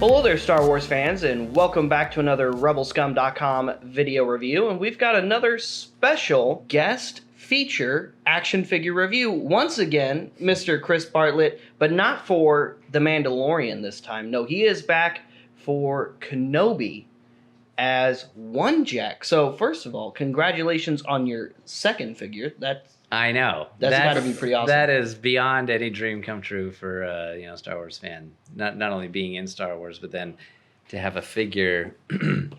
Hello there, Star Wars fans, and welcome back to another RebelScum.com video review. And we've got another special guest feature action figure review. Once again, Mr. Chris Bartlett, but not for The Mandalorian this time. No, he is back for Kenobi as one JAC. So, first of all, congratulations on your second figure. I know. That's got to be pretty awesome. That is beyond any dream come true for a Star Wars fan. Not only being in Star Wars, but then to have a figure, and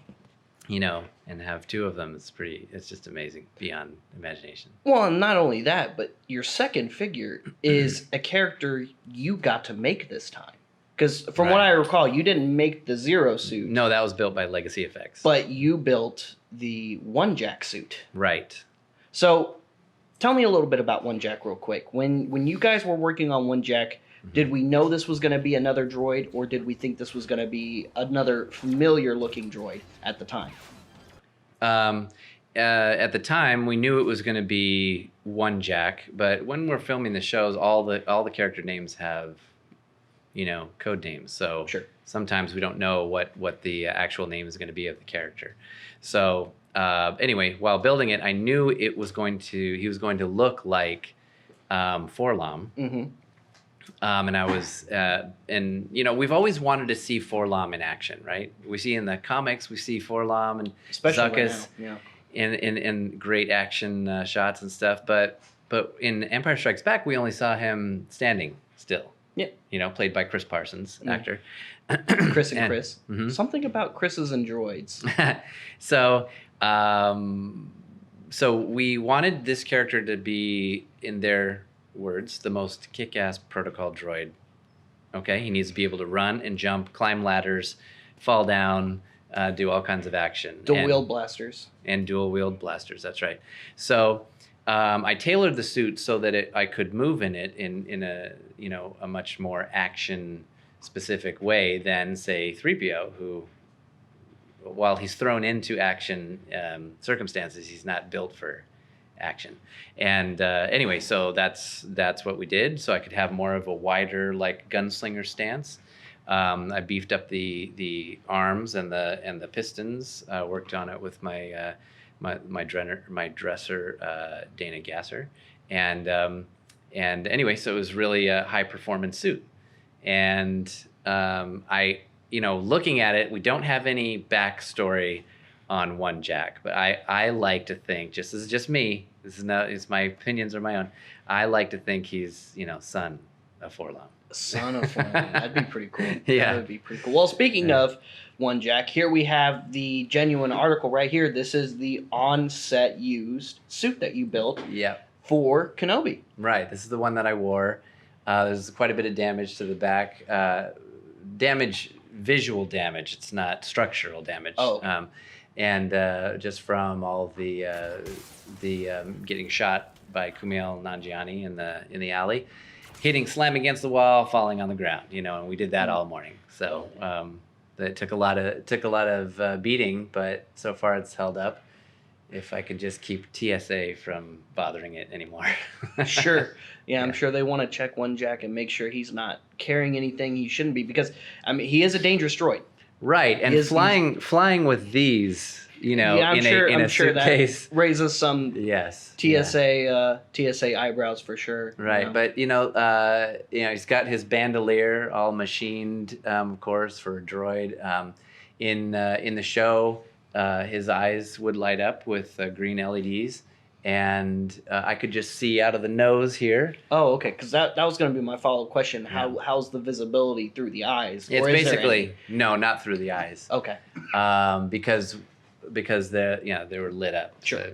have two of them. It's just amazing, beyond imagination. Well, and not only that, but your second figure is a character you got to make this time. Because from what I recall, you didn't make the Zero suit. No, that was built by Legacy Effects. But you built the one JAC suit. Right. So tell me a little bit about one JAC real quick. When you guys were working on one JAC, did we know this was going to be another droid, or did we think this was going to be another familiar-looking droid at the time? At the time, we knew it was going to be one JAC, but when we're filming the shows, all the character names have, code names. So sometimes we don't know what the actual name is going to be of the character. So anyway, while building it, I knew he was going to look like Forlom. Mm-hmm. And I was, we've always wanted to see Forlom in action, right? We see in the comics, we see Forlom and Zuckuss in great action shots and stuff. But in Empire Strikes Back, we only saw him standing still. Yeah. Played by Chris Parsons, actor. Chris and Chris. Mm-hmm. Something about Chris's and droids. So we wanted this character to be, in their words, the most kick-ass protocol droid. Okay, he needs to be able to run and jump, climb ladders, fall down, do all kinds of action. Dual-wield blasters. And dual-wield blasters, that's right. So I tailored the suit so that I could move in it in a much more action-specific way than, say, 3PO, who, while he's thrown into action circumstances, he's not built for action. And anyway, so that's what we did. So I could have more of a wider, like, gunslinger stance. I beefed up the arms and the pistons. Worked on it with my dresser Dana Gasser, and anyway, so it was really a high performance suit. And looking at it, we don't have any backstory on one JAC, but I like to think, this is just me, it's my opinions are my own, I like to think he's, son of Forlom. Son of Forlom. That'd be pretty cool. Yeah. That would be pretty cool. Well, speaking of one JAC, here we have the genuine article right here. This is the on-set used suit that you built for Kenobi. Right. This is the one that I wore. There's quite a bit of damage to the back. Visual damage. It's not structural damage. Oh. And just from all the getting shot by Kumail Nanjiani in the alley, slamming against the wall, falling on the ground, and we did that all morning. So it took a lot of beating, but so far it's held up. If I could just keep TSA from bothering it anymore. Sure. Yeah, I'm sure they want to check one JAC and make sure he's not carrying anything he shouldn't be, because he is a dangerous droid. Right, and flying with these, in a suitcase, that raises some TSA eyebrows for sure. Right, but he's got his bandolier all machined, of course, for a droid. In the show, his eyes would light up with green LEDs, and I could just see out of the nose here. Oh, okay, because that was going to be my follow-up question. How's the visibility through the eyes? It's basically not through the eyes. Okay. Because they were lit up. Sure.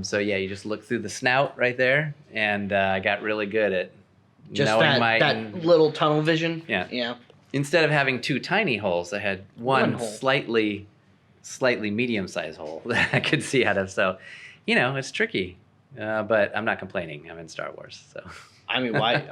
So you just look through the snout right there, and I got really good at just knowing that little tunnel vision. Yeah. Yeah. Instead of having two tiny holes, I had one slightly medium-sized hole that I could see out of. So, it's tricky, but I'm not complaining. I'm in Star Wars, so. Why?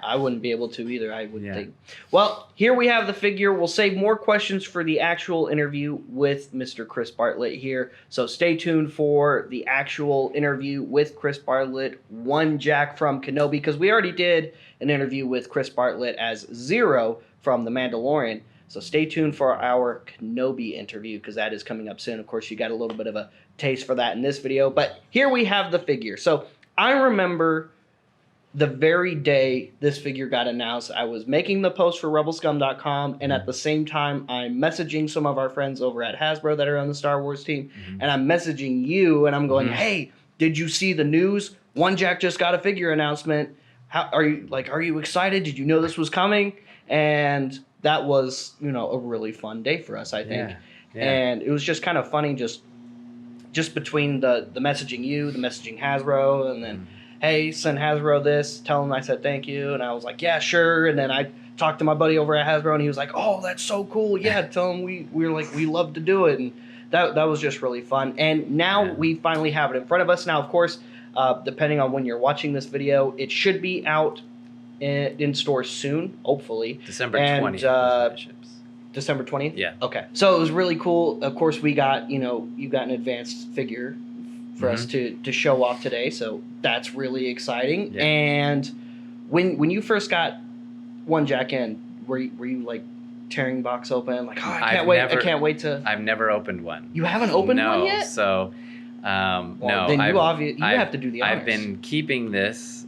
I wouldn't be able to either, I would think. Well, here we have the figure. We'll save more questions for the actual interview with Mr. Chris Bartlett here. So stay tuned for the actual interview with Chris Bartlett, one JAC from Kenobi, because we already did an interview with Chris Bartlett as Zero from The Mandalorian. So stay tuned for our Kenobi interview because that is coming up soon. Of course, you got a little bit of a taste for that in this video. But here we have the figure. So I remember the very day this figure got announced, I was making the post for rebelscum.com, and at the same time, I'm messaging some of our friends over at Hasbro that are on the Star Wars team, and I'm messaging you, and I'm going, hey, did you see the news? One Jack just got a figure announcement. How are you excited? Did you know this was coming? And that was, a really fun day for us, I think. Yeah. And it was just kind of funny just between the messaging you, the messaging Hasbro, and then hey, send Hasbro this, tell him I said thank you. And I was like, yeah, sure. And then I talked to my buddy over at Hasbro, and he was like, oh, that's so cool. Yeah, tell him we love to do it. And that was just really fun. And now we finally have it in front of us. Now, of course, depending on when you're watching this video, it should be out in stores soon, hopefully. December 20th. December 20th? Yeah. Okay. So it was really cool. Of course, we got, you got an advanced figure for us to show off today, so that's really exciting. Yeah. And when you first got One Jack in, were you like tearing the box open, like, oh, I can't wait to... I've never opened one. You haven't opened one yet? So no. Then you have to do the honors. I've been keeping this,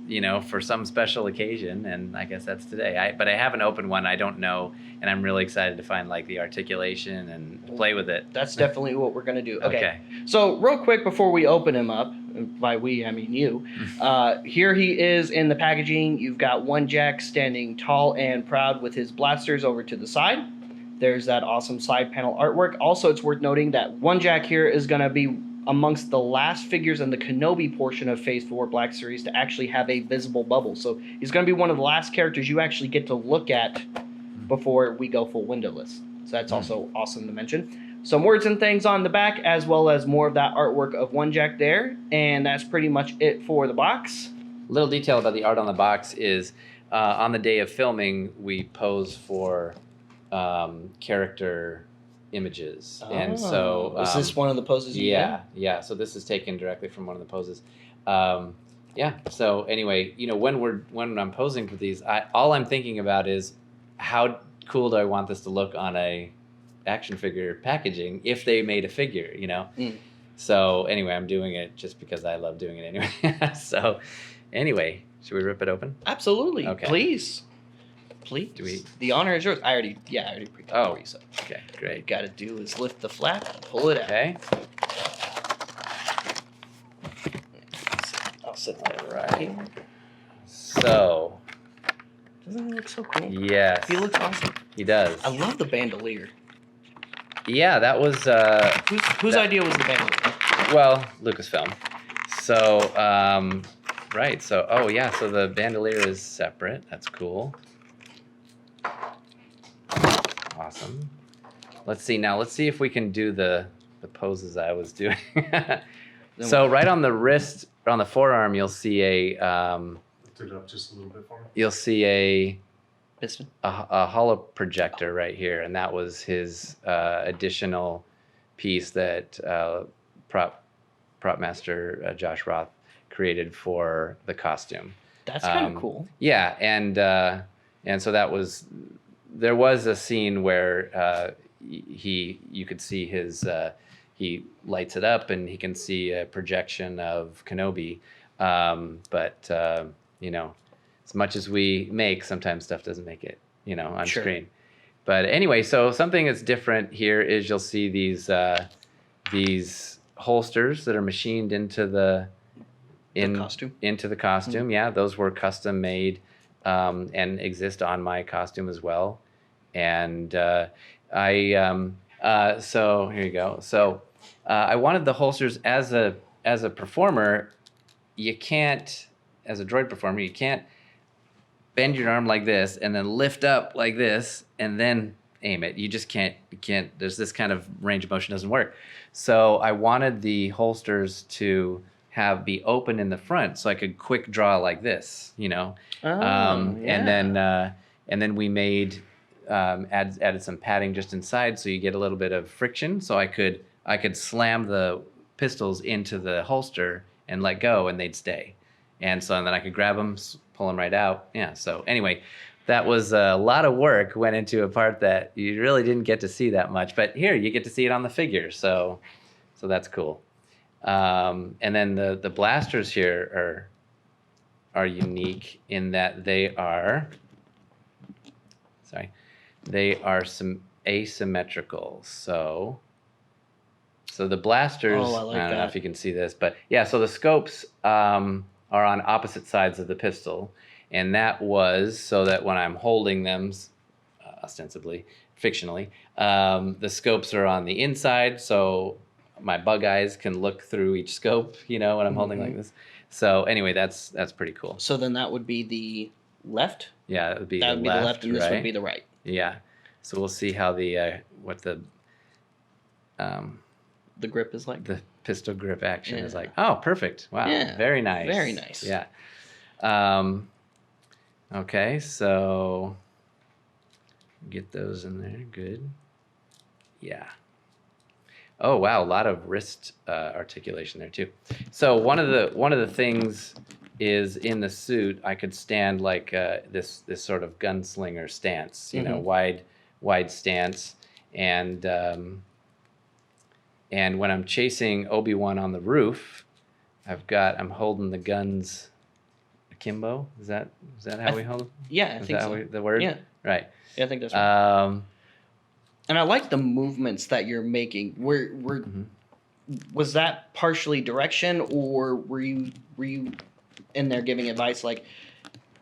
for some special occasion, and I guess that's today. But I haven't opened one. I don't know, and I'm really excited to find like the articulation and play with it. That's definitely what we're gonna do. Okay. So real quick before we open him up, by we I mean you, here he is in the packaging. You've got One Jack standing tall and proud with his blasters over to the side. There's that awesome side panel artwork. Also, it's worth noting that One Jack here is gonna be amongst the last figures in the Kenobi portion of Phase 4 Black Series to actually have a visible bubble. So he's going to be one of the last characters you actually get to look at before we go full windowless. So that's also awesome to mention. Some words and things on the back, as well as more of that artwork of One Jack there. And that's pretty much it for the box. Little detail about the art on the box is on the day of filming, we pose for character images. And so is this one of the poses you did? Yeah, so this is taken directly from one of the poses. So anyway, when I'm posing for these, all I'm thinking about is how cool do I want this to look on a action figure packaging if they made a figure, So anyway, I'm doing it just because I love doing it anyway. So anyway, should we rip it open? Absolutely. Okay. Please. The honor is yours. I already pre-cut for you. So okay, great. What you got to do is lift the flap and pull it out. Okay. I'll set that right here. So. Doesn't he look so cool? Yes. He looks awesome. He does. I love the bandolier. Yeah, that was... whose idea was the bandolier? Well, Lucasfilm. So, right. So, so the bandolier is separate. That's cool. Awesome. Let's see if we can do the poses I was doing. So right on the wrist, on the forearm, you'll see a Lift it up just a little bit for me. You'll see a piston, a hollow projector right here, and that was his additional piece that prop master Josh Roth created for the costume. That's kind of cool. Yeah, and so that was. There was a scene where you could see his he lights it up and he can see a projection of Kenobi, but as much as we make, sometimes stuff doesn't make it on screen. But anyway, so something that's different here is you'll see these holsters that are machined into the costume. Into the costume. Yeah, those were custom made. And exist on my costume as well. And so here you go. So I wanted the holsters as a performer. You can't, as a droid performer, you can't bend your arm like this and then lift up like this and then aim it. You just can't. You can't. There's this kind of range of motion doesn't work. So I wanted the holsters to be open in the front so I could quick draw like this, and then we made added some padding just inside so you get a little bit of friction so I could slam the pistols into the holster and let go and they'd stay, and then I could grab them, pull them right out. Yeah. So anyway, that was a lot of work went into a part that you really didn't get to see that much. But here you get to see it on the figure, so that's cool. And then the blasters here are unique in that they are some asymmetrical. So the blasters, Oh, I like don't know that. if you can see this, but yeah, so the scopes are on opposite sides of the pistol, and that was so that when I'm holding them, ostensibly, fictionally, the scopes are on the inside, so my bug eyes can look through each scope, when I'm holding like this. So anyway, that's pretty cool. So then that would be the left? Yeah, it would be that would be the left, and this would be the right. Yeah. So we'll see how the grip is like. The pistol grip action is like. Oh, perfect! Wow, yeah. Very nice. Very nice. Yeah. Okay, so get those in there. Good. Yeah. Oh wow, a lot of wrist articulation there too. So one of the things is in the suit I could stand like this sort of gunslinger stance, wide stance, and when I'm chasing Obi-Wan on the roof, I'm holding the guns akimbo. Is that how we hold them? Yeah, I think so. The word? Yeah. Right. Yeah, I think that's right. And I like the movements that you're making. Was that partially direction, or were you in there giving advice like,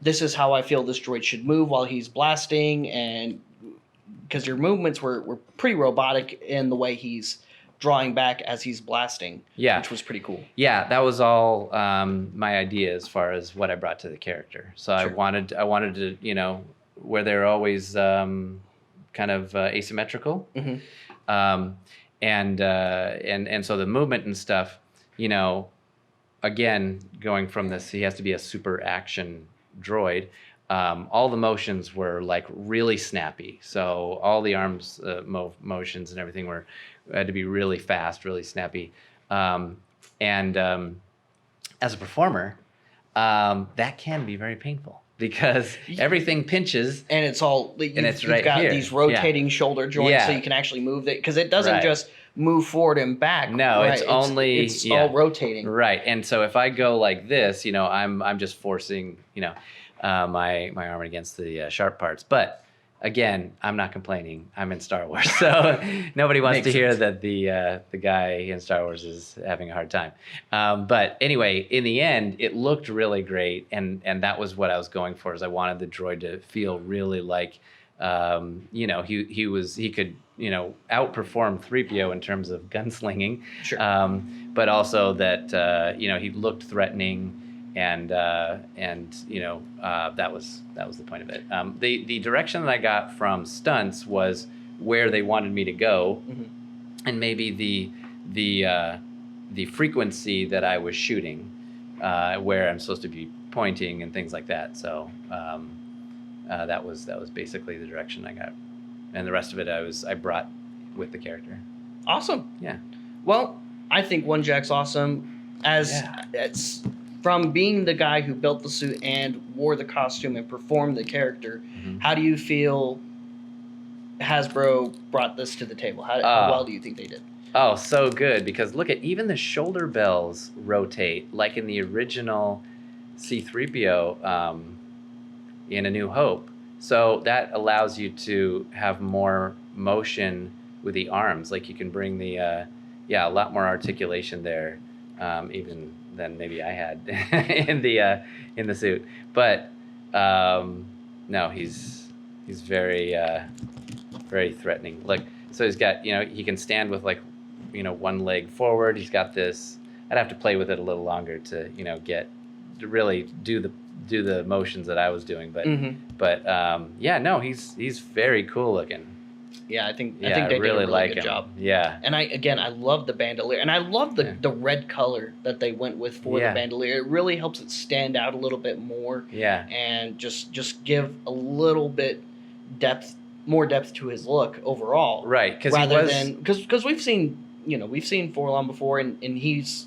this is how I feel this droid should move while he's blasting? And because your movements were pretty robotic in the way he's drawing back as he's blasting, which was pretty cool. Yeah, that was all my idea as far as what I brought to the character. So sure. I wanted to, where they're always kind of asymmetrical, and so the movement and stuff, again, going from this, he has to be a super action droid. All the motions were like really snappy. So all the arms motions and everything had to be really fast, really snappy. And as a performer, that can be very painful because everything pinches. And it's all, you've right got here. These rotating shoulder joints so you can actually move it. Because it doesn't just move forward and back. No, right? it's only... It's all rotating. Right. And so if I go like this, I'm just forcing, my arm against the sharp parts. But again, I'm not complaining. I'm in Star Wars, so nobody wants to hear that the guy in Star Wars is having a hard time. But anyway, in the end, it looked really great, and that was what I was going for. Is I wanted the droid to feel really like, he could outperform 3PO in terms of gunslinging, sure. But also that he looked threatening. And that was the point of it. The direction that I got from stunts was where they wanted me to go, and maybe the frequency that I was shooting, where I'm supposed to be pointing and things like that. So that was basically the direction I got, and the rest of it I brought with the character. Awesome. Yeah. Well, I think One Jack's awesome it's. From being the guy who built the suit and wore the costume and performed the character, how do you feel Hasbro brought this to the table? How well do you think they did? Oh, so good, because look at even the shoulder bells rotate like in the original C-3PO in A New Hope. So that allows you to have more motion with the arms. Like you can bring a lot more articulation there, even than maybe I had in the suit. But no, he's very very threatening. Like, so he's got, he can stand with like, one leg forward. He's got this. I'd have to play with it a little longer to get to really do the motions that I was doing. But he's very cool looking. Yeah, I think they did a really good job. Yeah. And I love the bandolier, and I love the red color that they went with for the bandolier. It really helps it stand out a little bit more. Yeah. And just give a little bit more depth to his look overall. Right, because we've seen Forlon before, and he's,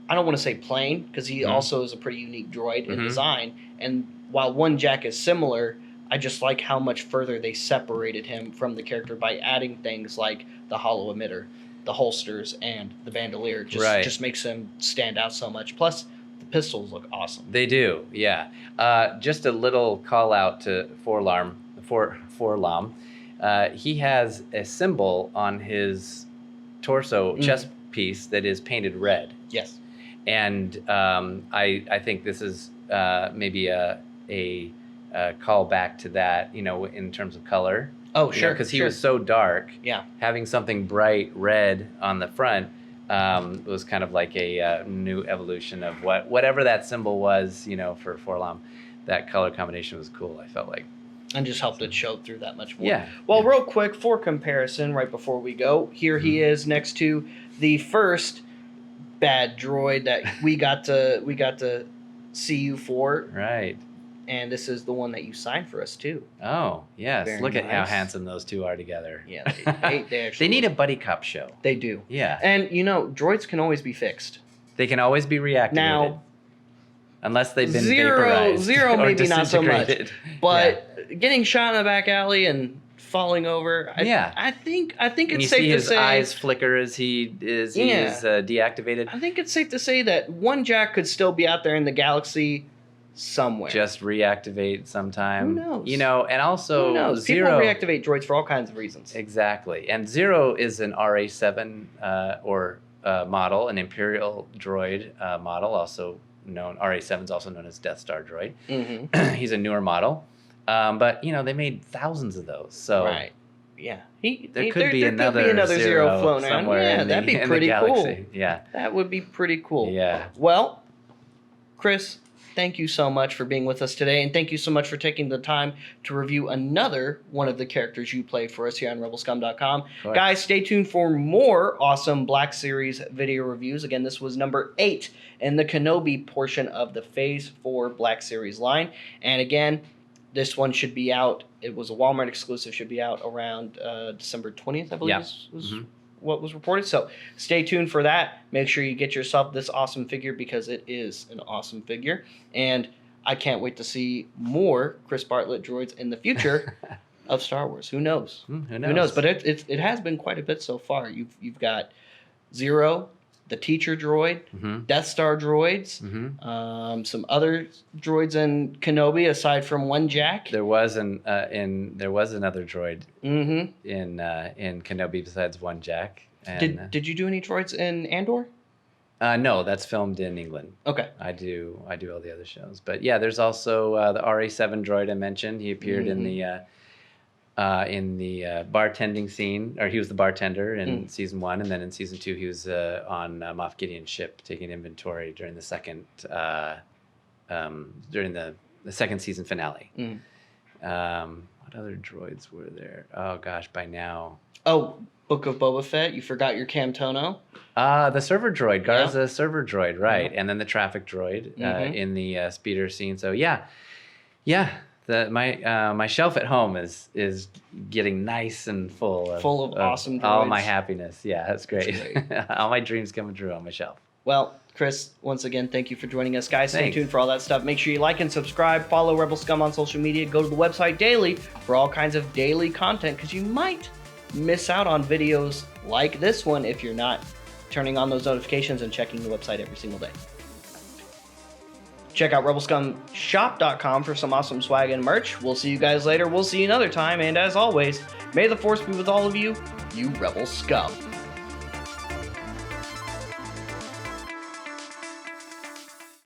I don't want to say plain, because he also is a pretty unique droid in design. And while One Jack is similar, I just like how much further they separated him from the character by adding things like the hollow emitter, the holsters, and the bandolier. Just makes him stand out so much. Plus, the pistols look awesome. They do, yeah. Just a little call out to Forlam. He has a symbol on his torso chest piece that is painted red. Yes. And I think this is maybe a call back to that, in terms of color. Oh, sure. Because he was so dark. Yeah. Having something bright red on the front was kind of like a new evolution of whatever that symbol was, for Forlam. That color combination was cool, I felt like. And just helped it show through that much more. Yeah. Well, real quick, for comparison, right before we go, here he is next to the first bad droid that we got to see you for. Right. And this is the one that you signed for us too. Oh, yes. Very Look at how nice. handsome those two are together. Yeah, they actually They need a buddy cop show. They do. Yeah. And droids can always be fixed. They can always be reactivated. Now, unless they've been vaporized. Zero or maybe not so much. disintegrated. But getting shot in the back alley and falling over, I think And it's you safe see to his say eyes flicker as he is deactivated. I think it's safe to say that one JAC could still be out there in the galaxy somewhere. Just reactivate sometime. Who knows? And also Who knows? Zero. People reactivate droids for all kinds of reasons. Exactly. And Zero is an RA7 model, an Imperial droid model, also known, RA7 is also known as Death Star droid. Mm-hmm. He's a newer model. But, they made thousands of those. So right. Yeah. there could be another Zero floating around. somewhere Yeah, in that'd be the pretty galaxy. cool. Yeah. That would be pretty cool. Yeah. Well, Chris, thank you so much for being with us today, and thank you so much for taking the time to review another one of the characters you played for us here on RebelScum.com. Guys, stay tuned for more awesome Black Series video reviews. Again, this was number 8 in the Kenobi portion of the Phase 4 Black Series line. And again, this one should be out. It was a Walmart exclusive, should be out around December 20th, I believe was what was reported. So stay tuned for that. Make sure you get yourself this awesome figure because it is an awesome figure. And I can't wait to see more Chris Bartlett droids in the future of Star Wars. Who knows? Who knows? Who knows? But it has been quite a bit so far. You've got Zero, the teacher droid, Death Star droids, some other droids in Kenobi aside from one JAC. There was another droid in Kenobi besides one JAC. And, did you do any droids in Andor? No, that's filmed in England. Okay. I do all the other shows, but yeah, there's also the RA7 droid I mentioned. He appeared in the bartending scene, or he was the bartender in season 1, and then in season 2 he was on Moff Gideon's ship taking inventory during the second season finale. What other droids were there? Oh gosh, by now. Oh, Book of Boba Fett. You forgot your Camtono. The server droid, Garza server droid, right? And then the traffic droid in the speeder scene. So yeah. My shelf at home is getting nice and full of awesome droids. All my happiness. Yeah, that's great. All my dreams coming true on my shelf. Well, Chris, once again, thank you for joining us, guys. Thanks. Stay tuned for all that stuff. Make sure you like and subscribe. Follow Rebel Scum on social media. Go to the website daily for all kinds of daily content because you might miss out on videos like this one if you're not turning on those notifications and checking the website every single day. Check out RebelScumShop.com for some awesome swag and merch. We'll see you guys later. We'll see you another time. And as always, may the Force be with all of you, you Rebel Scum.